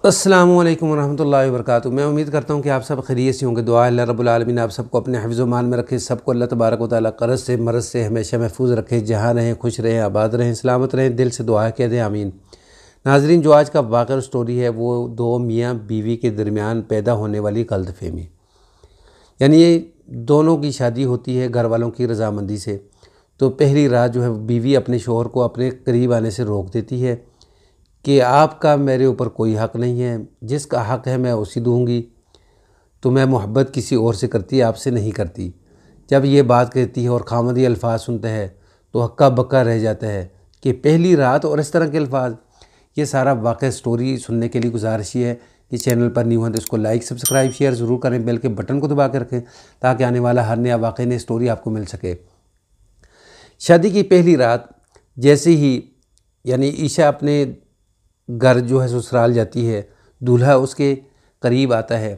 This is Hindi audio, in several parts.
अस्सलामु अलैकुम वरहमतुल्लाहि वबरकातुहू। मैं उम्मीद करता हूँ कि आप सब खैरियत से होंगे। दुआ अल्लाह रब्बुल आलमीन आप सबको अपने हिफ्ज़ व मान में रखे, सबको अल्लाह तबारक व तआला क़र्ज़ से मरज़ से हमेशा महफूज रखे, जहाँ रहें खुश रहें, आबाद रहें, सलामत रहें। दिल से दुआ कह दें आमीन। नाज़रीन, जो आज का वाक़या स्टोरी है वो दो मियाँ बीवी के दरमियान पैदा होने वाली गलतफ़हमी, यानी ये दोनों की शादी होती है घर वालों की रज़ामंदी से। तो पहली रात जो है बीवी अपने शौहर को अपने करीब आने से रोक देती है कि आपका मेरे ऊपर कोई हक़ नहीं है, जिसका हक़ है मैं उसी दूँगी। तो मैं मोहब्बत किसी और से करती, आपसे नहीं करती। जब ये बात कहती है और खामद ये अल्फाज सुनता है तो हक्का बक्का रह जाता है कि पहली रात और इस तरह के अल्फाज। ये सारा वाक़या स्टोरी सुनने के लिए गुजारिश है कि चैनल पर न्यू है तो इसको लाइक सब्सक्राइब शेयर ज़रूर करें, बेल के बटन को दबा कर रखें ताकि आने वाला हर नया वाक़या नई स्टोरी आपको मिल सके। शादी की पहली रात जैसे ही यानी ईशा अपने घर जो है ससुराल जाती है, दूल्हा उसके करीब आता है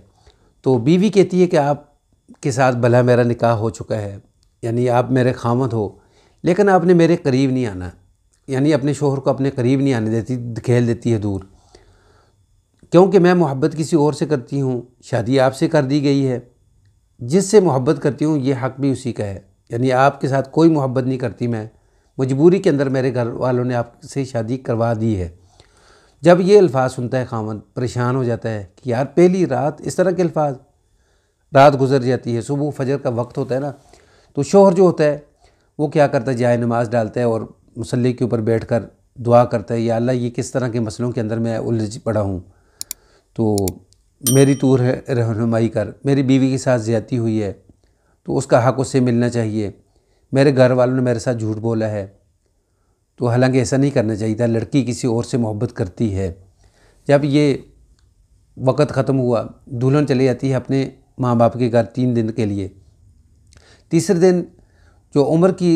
तो बीवी कहती है कि आपके साथ भला मेरा निकाह हो चुका है, यानी आप मेरे खामद हो, लेकिन आपने मेरे करीब नहीं आना, यानी अपने शोहर को अपने करीब नहीं आने देती, धकेल देती है दूर। क्योंकि मैं मोहब्बत किसी और से करती हूँ, शादी आपसे कर दी गई है, जिससे मोहब्बत करती हूँ ये हक़ भी उसी का है, यानी आपके साथ कोई मोहब्बत नहीं करती मैं, मजबूरी के अंदर मेरे घर वालों ने आपसे शादी करवा दी है। जब ये अल्फाज सुनता है खामद परेशान हो जाता है कि यार पहली रात इस तरह के अल्फाज। रात गुजर जाती है, सुबह फजर का वक्त होता है ना, तो शोहर जो होता है वो क्या करता है, जाए नमाज डालता है और मुसल्ले के ऊपर बैठकर दुआ करता है, या अल्लाह ये किस तरह के मसलों के अंदर मैं उलझ पड़ा हूँ, तो मेरी तू रहनुमाई कर। मेरी बीवी के साथ ज़्यादती हुई है तो उसका हक़ उससे मिलना चाहिए। मेरे घर वालों ने मेरे साथ झूठ बोला है, तो हालांकि ऐसा नहीं करना चाहिए था, लड़की किसी और से मोहब्बत करती है। जब ये वक़्त ख़त्म हुआ, दुल्हन चली जाती है अपने माँ बाप के घर 3 दिन के लिए। तीसरे दिन जो उमर की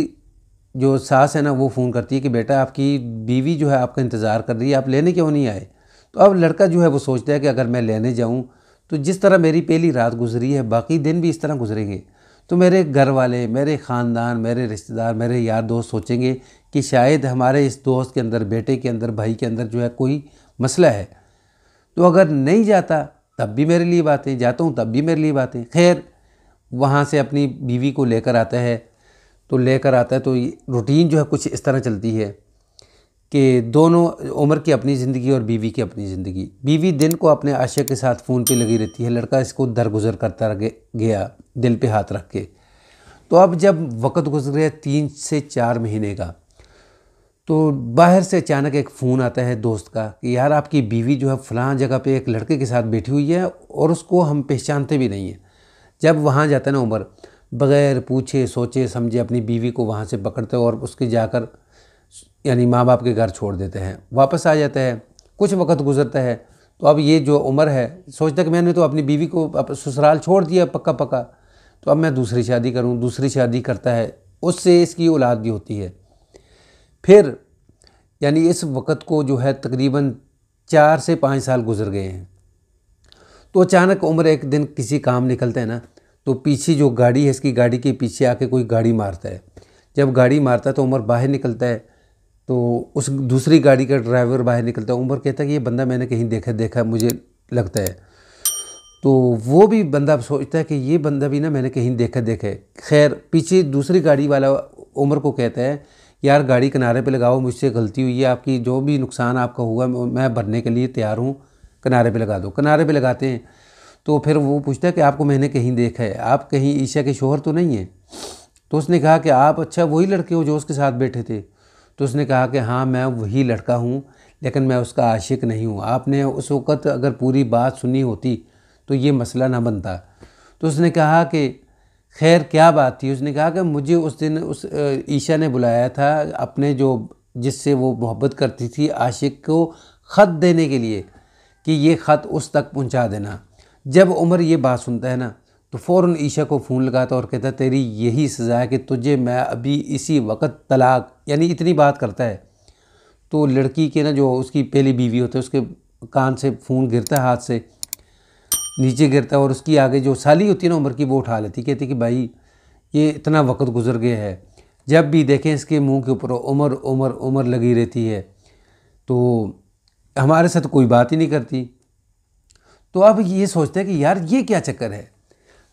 जो सास है ना वो फ़ोन करती है कि बेटा आपकी बीवी जो है आपका इंतज़ार कर रही है, आप लेने क्यों नहीं आए। तो अब लड़का जो है वो सोचता है कि अगर मैं लेने जाऊँ तो जिस तरह मेरी पहली रात गुजरी है बाकी दिन भी इस तरह गुजरेंगे, तो मेरे घर वाले, मेरे ख़ानदान, मेरे रिश्तेदार, मेरे यार दोस्त सोचेंगे कि शायद हमारे इस दोस्त के अंदर, बेटे के अंदर, भाई के अंदर जो है कोई मसला है। तो अगर नहीं जाता तब भी मेरे लिए बातें, जाता हूँ तब भी मेरे लिए बातें। खैर वहाँ से अपनी बीवी को लेकर आता है, तो रूटीन जो है कुछ इस तरह चलती है कि दोनों, उमर की अपनी ज़िंदगी और बीवी की अपनी ज़िंदगी। बीवी दिन को अपने आशिक के साथ फ़ोन पे लगी रहती है, लड़का इसको दरगुजर करता गया दिल पे हाथ रख के। तो अब जब वक़्त गुजर गया 3 से 4 महीने का, तो बाहर से अचानक एक फ़ोन आता है दोस्त का कि यार आपकी बीवी जो है फ़लाँ जगह पे एक लड़के के साथ बैठी हुई है और उसको हम पहचानते भी नहीं हैं। जब वहाँ जाता है ना उमर, बग़ैर पूछे सोचे समझे अपनी बीवी को वहाँ से पकड़ते और उसके जाकर यानी माँ बाप के घर छोड़ देते हैं, वापस आ जाता है। कुछ वक्त गुजरता है तो अब ये जो उमर है सोचता है कि मैंने तो अपनी बीवी को ससुराल छोड़ दिया पक्का पक्का, तो अब मैं दूसरी शादी करूं। दूसरी शादी करता है, उससे इसकी औलाद भी होती है। फिर यानी इस वक्त को जो है तकरीबन 4 से 5 साल गुजर गए हैं। तो अचानक उमर एक दिन किसी काम निकलता है ना, तो पीछे जो गाड़ी है इसकी गाड़ी के पीछे आके कोई गाड़ी मारता है। जब गाड़ी मारता है तो उमर बाहर निकलता है, तो उस दूसरी गाड़ी का ड्राइवर बाहर निकलता है। उमर कहता है कि ये बंदा मैंने कहीं देखा मुझे लगता है। तो वो भी बंदा सोचता है कि ये बंदा भी ना मैंने कहीं देखा है। खैर पीछे दूसरी गाड़ी वाला उमर को कहता है यार गाड़ी किनारे पे लगाओ, मुझसे गलती हुई है, आपकी जो भी नुकसान आपका हुआ मैं भरने के लिए तैयार हूँ, किनारे पे लगा दो। किनारे पे लगाते हैं तो फिर वो पूछता है कि आपको मैंने कहीं देखा है, आप कहीं ईशा के शोहर तो नहीं हैं। तो उसने कहा कि आप अच्छा वही लड़के हो जो उसके साथ बैठे थे। तो उसने कहा कि हाँ मैं वही लड़का हूँ, लेकिन मैं उसका आशिक नहीं हूँ। आपने उस वक़्त अगर पूरी बात सुनी होती तो ये मसला ना बनता। तो उसने कहा कि खैर क्या बात थी। उसने कहा कि मुझे उस दिन उस ईशा ने बुलाया था अपने जो जिससे वो मोहब्बत करती थी आशिक को ख़त देने के लिए कि ये ख़त उस तक पहुँचा देना। जब उमर ये बात सुनता है ना तो फ़ौरन ईशा को फ़ोन लगाता और कहता तेरी यही सज़ा है कि तुझे मैं अभी इसी वक्त तलाक, यानी इतनी बात करता है। तो लड़की के ना जो उसकी पहली बीवी होती है उसके कान से फ़ोन गिरता है, हाथ से नीचे गिरता है, और उसकी आगे जो साली होती है ना उमर की वो उठा लेती, कहती कि भाई ये इतना वक्त गुजर गया है, जब भी देखें इसके मुँह के ऊपर उमर उमर उमर लगी रहती है, तो हमारे साथ कोई बात ही नहीं करती। तो अब ये सोचते हैं कि यार ये क्या चक्कर है।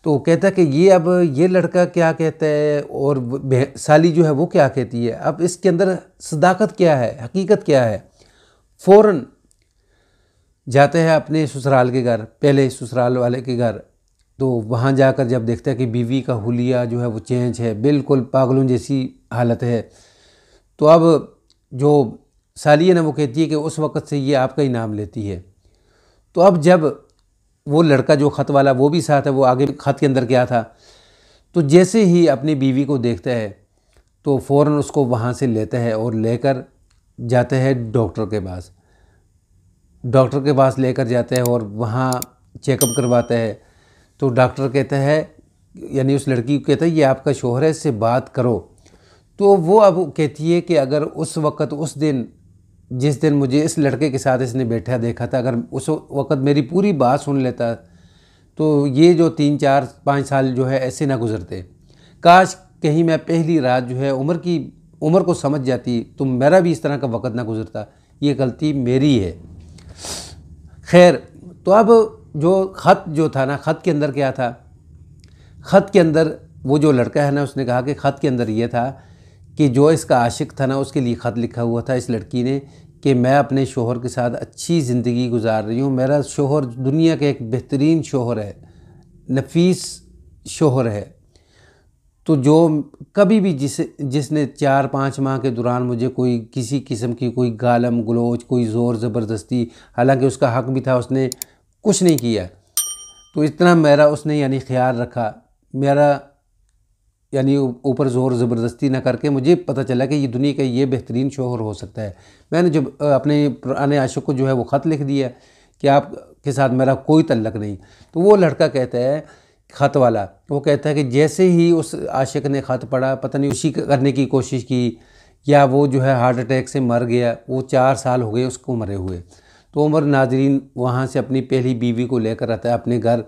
तो वो कहता है कि ये अब ये लड़का क्या कहता है और साली जो है वो क्या कहती है, अब इसके अंदर सदाकत क्या है, हकीकत क्या है। फ़ौरन जाते हैं अपने ससुराल के घर, पहले ससुराल वाले के घर। तो वहाँ जाकर जब देखते हैं कि बीवी का हुलिया जो है वो चेंज है, बिल्कुल पागलों जैसी हालत है। तो अब जो साली है ना वो कहती है कि उस वक़्त से ये आपका ही नाम लेती है। तो अब जब वो लड़का जो ख़त वाला वो भी साथ है, वो आगे ख़त के अंदर क्या था, तो जैसे ही अपनी बीवी को देखता है तो फ़ौरन उसको वहाँ से लेता है और लेकर जाते हैं डॉक्टर के पास। डॉक्टर के पास लेकर जाते हैं और वहाँ चेकअप करवाता है। तो डॉक्टर कहता है, यानी उस लड़की को कहता है ये आपका शौहर है, इससे बात करो। तो वो अब कहती है कि अगर उस वक़्त उस दिन जिस दिन मुझे इस लड़के के साथ इसने बैठा देखा था, अगर उस वक़्त मेरी पूरी बात सुन लेता तो ये जो 3-4-5 साल जो है ऐसे ना गुज़रते। काश कहीं मैं पहली रात जो है उम्र को समझ जाती तो मेरा भी इस तरह का वक़्त ना गुज़रता। ये गलती मेरी है। खैर, तो अब जो ख़त जो था ना, ख़त के अंदर क्या था, ख़त के अंदर वो जो लड़का है ना उसने कहा कि ख़त के अंदर ये था कि जो इसका आशिक था ना उसके लिए ख़त लिखा हुआ था इस लड़की ने कि मैं अपने शोहर के साथ अच्छी ज़िंदगी गुजार रही हूँ, मेरा शोहर दुनिया का एक बेहतरीन शोहर है, नफीस शोहर है। तो जो कभी भी जिसने 4-5 माह के दौरान मुझे कोई किसी किस्म की कोई गालम गलोच, कोई ज़ोर ज़बरदस्ती, हालांकि उसका हक भी था, उसने कुछ नहीं किया। तो इतना मेरा उसने यानी ख्याल रखा, मेरा यानी ऊपर ज़ोर ज़बरदस्ती ना करके मुझे पता चला कि ये दुनिया का ये बेहतरीन शौहर हो सकता है। मैंने जब अपने पुराने आशिक को जो है वो ख़त लिख दिया कि आपके साथ मेरा कोई तल्लक नहीं। तो वो लड़का कहता है, ख़त वाला वो कहता है कि जैसे ही उस आशिक ने ख़त पढ़ा, पता नहीं उसी करने की कोशिश की या वो जो है हार्ट अटैक से मर गया। वो 4 साल हो गए उसको मरे हुए। तो उमर नाजरीन वहाँ से अपनी पहली बीवी को लेकर आता है अपने घर।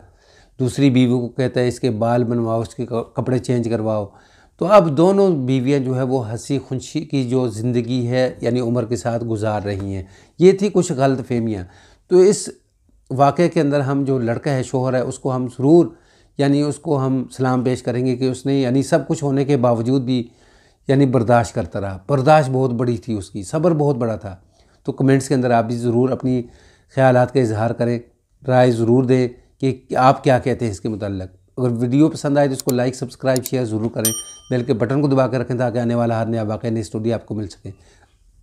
दूसरी बीवी को कहता है इसके बाल बनवाओ, इसके कपड़े चेंज करवाओ। तो अब दोनों बीवियां जो है वो हंसी खुशी की जो ज़िंदगी है यानी उमर के साथ गुजार रही हैं। ये थी कुछ गलत फहमियाँ। तो इस वाक़े के अंदर हम जो लड़का है, शोहर है, उसको हम ज़रूर यानी उसको हम सलाम पेश करेंगे कि उसने यानी सब कुछ होने के बावजूद भी यानी बर्दाश्त करता रहा। बर्दाश्त बहुत बड़ी थी उसकी, सब्र बहुत बड़ा था। तो कमेंट्स के अंदर आप भी ज़रूर अपनी ख़यालात का इजहार करें, राय ज़रूर दें कि आप क्या कहते हैं इसके मुताल्लिक़। अगर वीडियो पसंद आए तो इसको लाइक, सब्सक्राइब, शेयर ज़रूर करें। बेल के बटन को दबा कर रखें ताकि आने वाला हर नया वाक़या, नई स्टोरी आपको मिल सके।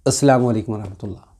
अस्सलामु अलैकुम वरहमतुल्लाह।